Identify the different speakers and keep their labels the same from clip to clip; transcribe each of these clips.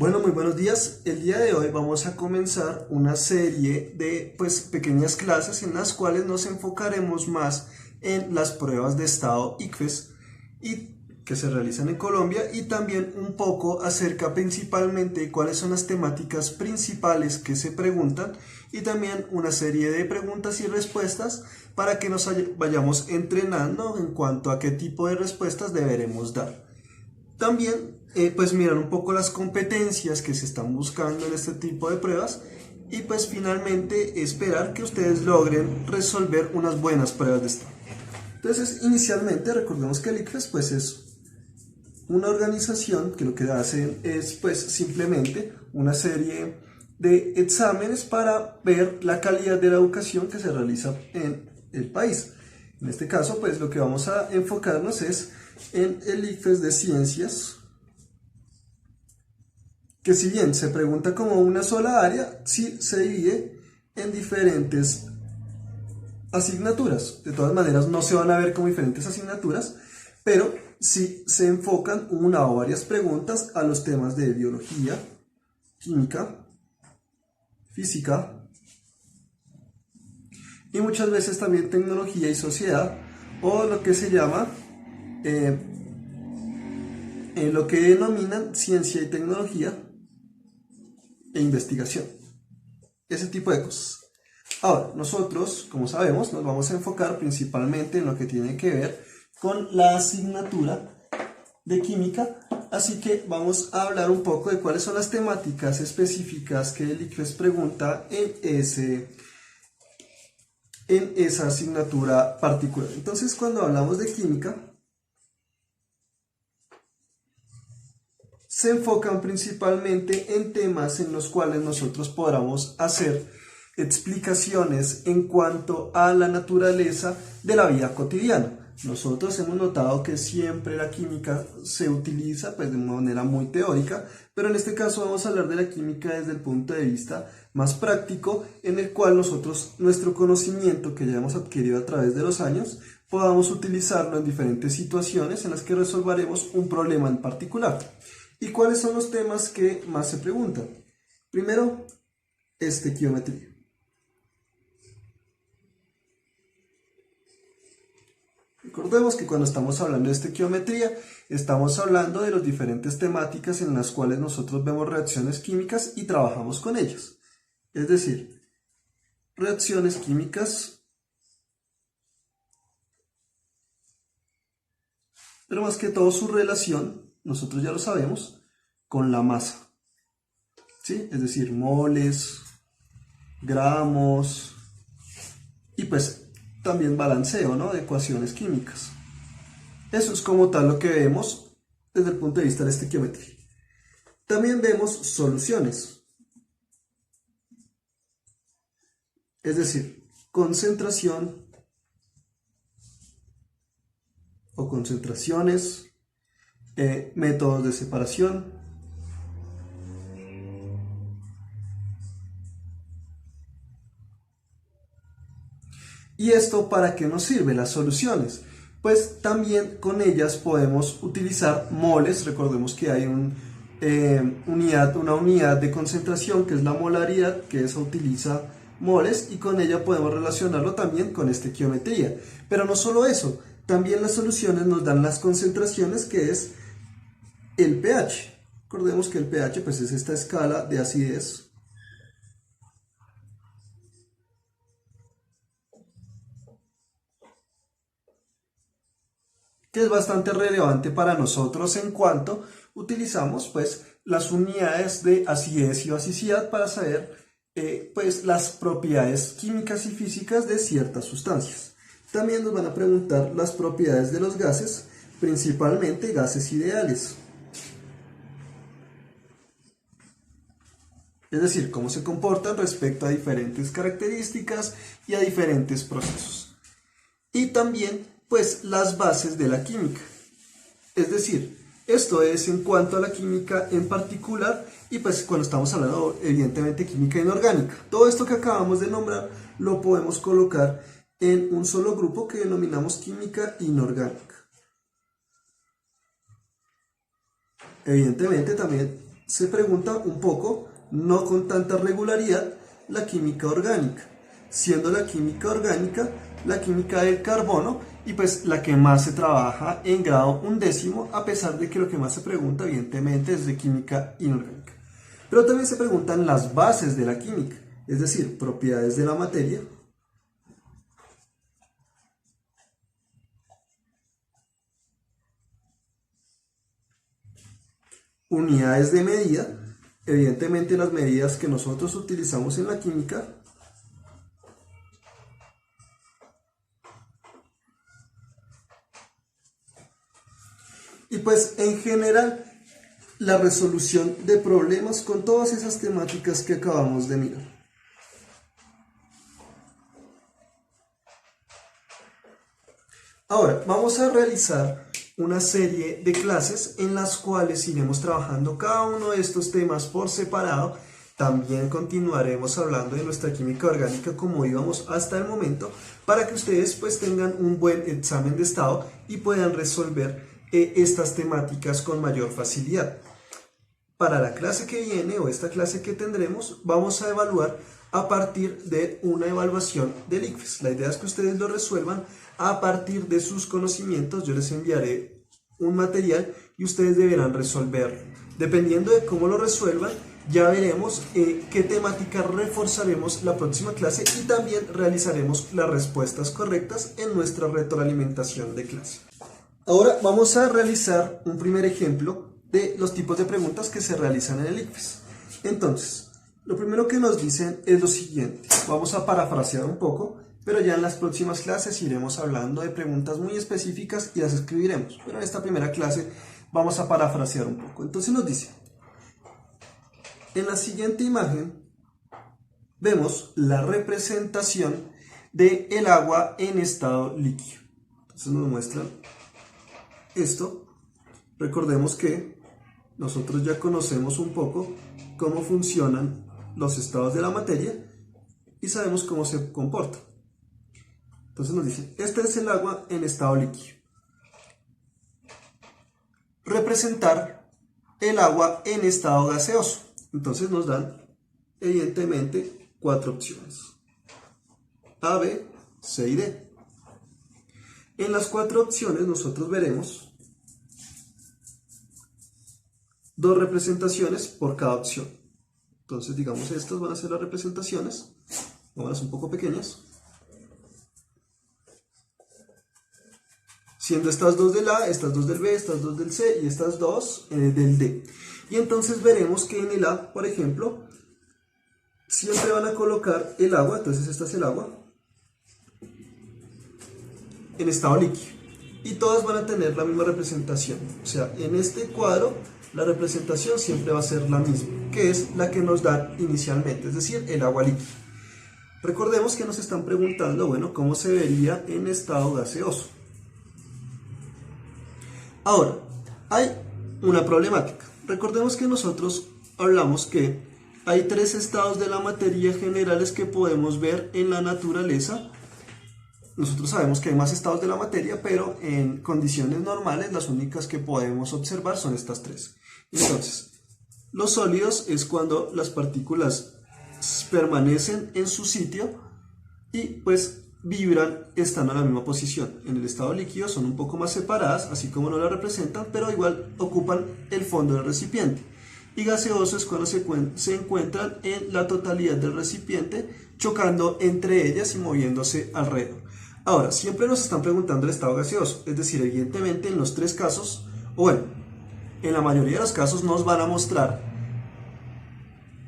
Speaker 1: Bueno, muy buenos días. El día de hoy vamos a comenzar una serie de pequeñas clases en las cuales nos enfocaremos más en las pruebas de estado ICFES que se realizan en Colombia y también un poco acerca principalmente de cuáles son las temáticas principales que se preguntan y también una serie de preguntas y respuestas para que nos vayamos entrenando en cuanto a qué tipo de respuestas deberemos dar. También pues mirar un poco las competencias que se están buscando en este tipo de pruebas y pues finalmente esperar que ustedes logren resolver unas buenas pruebas de estado. Entonces inicialmente recordemos que el ICFES pues es una organización que lo que hace es pues simplemente una serie de exámenes para ver la calidad de la educación que se realiza en el país. En este caso pues lo que vamos a enfocarnos es en el ICFES de ciencias, que si bien se pregunta como una sola área, sí se divide en diferentes asignaturas. De todas maneras no se van a ver como diferentes asignaturas, pero sí se enfocan una o varias preguntas a los temas de biología, química, física y muchas veces también tecnología y sociedad, o lo que se llama lo que denominan ciencia y tecnología e investigación, ese tipo de cosas. Ahora, nosotros, como sabemos, nos vamos a enfocar principalmente en lo que tiene que ver con la asignatura de química, así que vamos a hablar un poco de cuáles son las temáticas específicas que el ICFES pregunta en esa asignatura particular. Entonces, cuando hablamos de química, se enfocan principalmente en temas en los cuales nosotros podamos hacer explicaciones en cuanto a la naturaleza de la vida cotidiana. Nosotros hemos notado que siempre la química se utiliza pues de una manera muy teórica, pero en este caso vamos a hablar de la química desde el punto de vista más práctico, en el cual nosotros nuestro conocimiento que ya hemos adquirido a través de los años podamos utilizarlo en diferentes situaciones en las que resolveremos un problema en particular. ¿Y cuáles son los temas que más se preguntan? Primero, estequiometría. Recordemos que cuando estamos hablando de estequiometría, estamos hablando de las diferentes temáticas en las cuales nosotros vemos reacciones químicas y trabajamos con ellas. Es decir, reacciones químicas, pero más que todo su relación, nosotros ya lo sabemos, con la masa. ¿Sí? Es decir, moles, gramos y pues también balanceo, ¿no?, de ecuaciones químicas. Eso es como tal lo que vemos desde el punto de vista de la estequiometría. También vemos soluciones, es decir, concentración o concentraciones, métodos de separación. ¿Y esto para qué nos sirve? Las soluciones. Pues también con ellas podemos utilizar moles. Recordemos que hay una unidad de concentración que es la molaridad, que esa utiliza moles, y con ella podemos relacionarlo también con estequiometría. Pero no solo eso, también las soluciones nos dan las concentraciones, que es el pH. Recordemos que el pH pues es esta escala de acidez que es bastante relevante para nosotros en cuanto utilizamos pues las unidades de acidez y basicidad para saber pues las propiedades químicas y físicas de ciertas sustancias. También nos van a preguntar las propiedades de los gases, principalmente gases ideales. Es decir, cómo se comportan respecto a diferentes características y a diferentes procesos. Y también pues las bases de la química. Es decir, esto es en cuanto a la química en particular y pues cuando estamos hablando evidentemente de química inorgánica. Todo esto que acabamos de nombrar lo podemos colocar en un solo grupo que denominamos química inorgánica. Evidentemente también se pregunta un poco, no con tanta regularidad, la química orgánica, siendo la química orgánica la química del carbono y pues la que más se trabaja en grado 1/10, a pesar de que lo que más se pregunta evidentemente es de química inorgánica. Pero también se preguntan las bases de la química, es decir, propiedades de la materia, unidades de medida, evidentemente las medidas que nosotros utilizamos en la química, y pues en general la resolución de problemas con todas esas temáticas que acabamos de mirar. Ahora vamos a realizar una serie de clases en las cuales iremos trabajando cada uno de estos temas por separado. También continuaremos hablando de nuestra química orgánica como íbamos hasta el momento, para que ustedes pues tengan un buen examen de estado y puedan resolver estas temáticas con mayor facilidad. Para la clase que viene o esta clase que tendremos, vamos a evaluar a partir de una evaluación del ICFES. La idea es que ustedes lo resuelvan a partir de sus conocimientos. Yo les enviaré un material y ustedes deberán resolverlo. Dependiendo de cómo lo resuelvan, ya veremos qué temática reforzaremos la próxima clase y también realizaremos las respuestas correctas en nuestra retroalimentación de clase. Ahora vamos a realizar un primer ejemplo de los tipos de preguntas que se realizan en el ICFES. Entonces, lo primero que nos dicen es lo siguiente. Vamos a parafrasear un poco, pero ya en las próximas clases iremos hablando de preguntas muy específicas y las escribiremos. Pero en esta primera clase vamos a parafrasear un poco. Entonces nos dice, en la siguiente imagen vemos la representación del agua en estado líquido. Entonces nos muestran esto. Recordemos que nosotros ya conocemos un poco cómo funcionan los estados de la materia y sabemos cómo se comporta. Entonces nos dice, este es el agua en estado líquido. Representar el agua en estado gaseoso. Entonces nos dan, evidentemente, 4 opciones. A, B, C y D. En las 4 opciones nosotros veremos 2 representaciones por cada opción. Entonces, digamos, estas van a ser las representaciones. Vámonos un poco pequeñas. Siendo estas 2 del A, estas 2 del B, estas 2 del C y estas 2 del D. Y entonces veremos que en el A, por ejemplo, siempre van a colocar el agua, entonces esta es el agua, en estado líquido. Y todas van a tener la misma representación. O sea, en este cuadro la representación siempre va a ser la misma, que es la que nos dan inicialmente, es decir, el agua líquida. Recordemos que nos están preguntando, bueno, ¿cómo se vería en estado gaseoso? Ahora, hay una problemática. Recordemos que nosotros hablamos que hay 3 estados de la materia generales que podemos ver en la naturaleza. Nosotros sabemos que hay más estados de la materia, pero en condiciones normales las únicas que podemos observar son estas 3. Entonces, los sólidos es cuando las partículas permanecen en su sitio y pues vibran estando en la misma posición. En el estado líquido son un poco más separadas, así como no la representan, pero igual ocupan el fondo del recipiente. Y gaseoso es cuando se encuentran en la totalidad del recipiente, chocando entre ellas y moviéndose alrededor. Ahora, siempre nos están preguntando el estado gaseoso, es decir, evidentemente en los 3 casos, o bueno, en la mayoría de los casos nos van a mostrar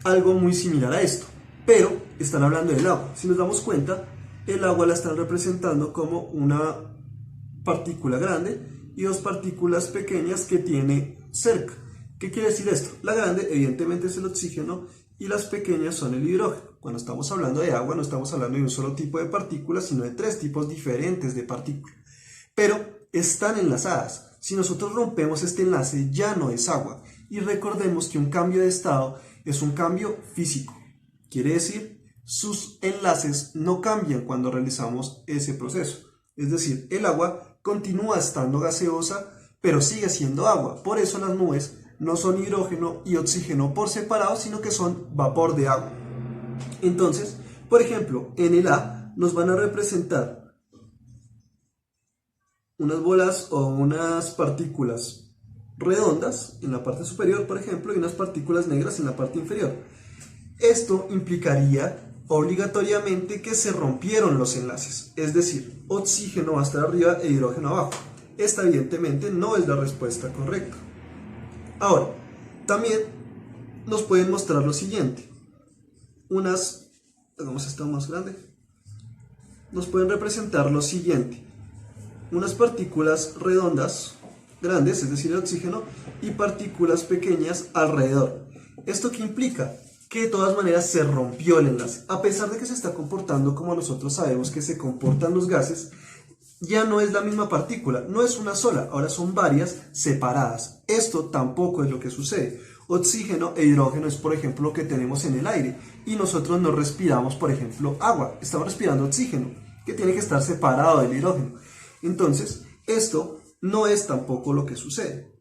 Speaker 1: algo muy similar a esto, pero están hablando del agua. Si nos damos cuenta, el agua la están representando como una partícula grande y 2 partículas pequeñas que tiene cerca. ¿Qué quiere decir esto? La grande evidentemente es el oxígeno y las pequeñas son el hidrógeno. Cuando estamos hablando de agua no estamos hablando de un solo tipo de partículas, sino de 3 tipos diferentes de partículas. Pero están enlazadas. Si nosotros rompemos este enlace ya no es agua. Y recordemos que un cambio de estado es un cambio físico. Quiere decir, sus enlaces no cambian cuando realizamos ese proceso. Es decir, el agua continúa estando gaseosa, pero sigue siendo agua. Por eso las nubes no son hidrógeno y oxígeno por separado, sino que son vapor de agua. Entonces, por ejemplo, en el A nos van a representar unas bolas o unas partículas redondas en la parte superior, por ejemplo, y unas partículas negras en la parte inferior. Esto implicaría obligatoriamente que se rompieron los enlaces, es decir, oxígeno va a estar arriba e hidrógeno abajo. Esta evidentemente no es la respuesta correcta. Ahora, también nos pueden mostrar lo siguiente. Hagamos esto más grande. Nos pueden representar lo siguiente. Unas partículas redondas, grandes, es decir, el oxígeno, y partículas pequeñas alrededor. ¿Esto qué implica? Que de todas maneras se rompió el enlace. A pesar de que se está comportando como nosotros sabemos que se comportan los gases, ya no es la misma partícula, no es una sola, ahora son varias separadas. Esto tampoco es lo que sucede. Oxígeno e hidrógeno es, por ejemplo, lo que tenemos en el aire, y nosotros no respiramos, por ejemplo, agua, estamos respirando oxígeno, que tiene que estar separado del hidrógeno. Entonces, esto no es tampoco lo que sucede.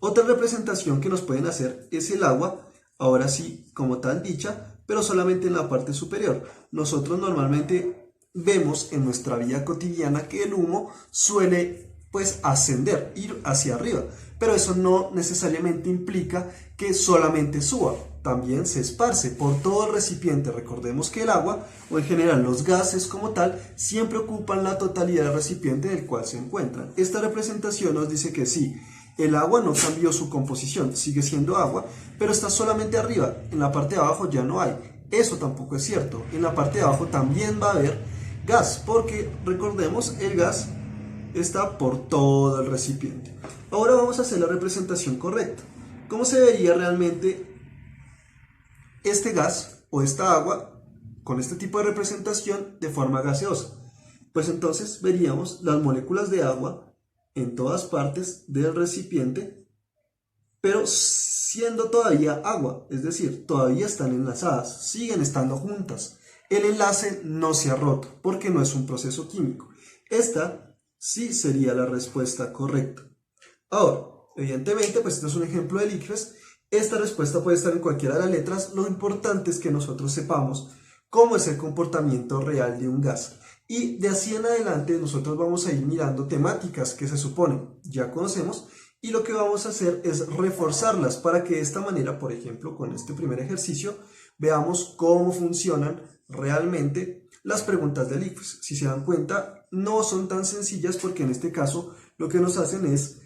Speaker 1: Otra representación que nos pueden hacer es el agua, ahora sí, como tal dicha, pero solamente en la parte superior. Nosotros normalmente vemos en nuestra vida cotidiana que el humo suele ascender, ir hacia arriba, pero eso no necesariamente implica que solamente suba, también se esparce por todo el recipiente. Recordemos que el agua, o en general los gases como tal, siempre ocupan la totalidad del recipiente en el cual se encuentran. Esta representación nos dice que sí, el agua no cambió su composición, sigue siendo agua, pero está solamente arriba, en la parte de abajo ya no hay. Eso tampoco es cierto, en la parte de abajo también va a haber gas, porque recordemos, el gas está por todo el recipiente. Ahora vamos a hacer la representación correcta. ¿Cómo se vería realmente este gas o esta agua con este tipo de representación de forma gaseosa? Pues entonces veríamos las moléculas de agua en todas partes del recipiente, pero siendo todavía agua, es decir, todavía están enlazadas, siguen estando juntas. El enlace no se ha roto porque no es un proceso químico. Esta sí sería la respuesta correcta. Ahora, evidentemente, pues este es un ejemplo del ICFES. Esta respuesta puede estar en cualquiera de las letras. Lo importante es que nosotros sepamos cómo es el comportamiento real de un gas. Y de así en adelante nosotros vamos a ir mirando temáticas que se suponen ya conocemos, y lo que vamos a hacer es reforzarlas para que de esta manera, por ejemplo, con este primer ejercicio, veamos cómo funcionan realmente las preguntas del ICFES. Si se dan cuenta, no son tan sencillas porque en este caso lo que nos hacen es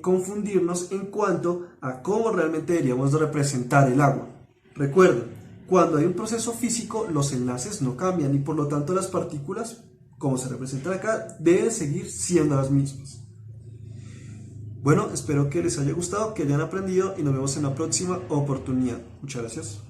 Speaker 1: confundirnos en cuanto a cómo realmente deberíamos representar el agua. Recuerden, cuando hay un proceso físico, los enlaces no cambian y por lo tanto las partículas, como se representan acá, deben seguir siendo las mismas. Bueno, espero que les haya gustado, que hayan aprendido y nos vemos en la próxima oportunidad. Muchas gracias.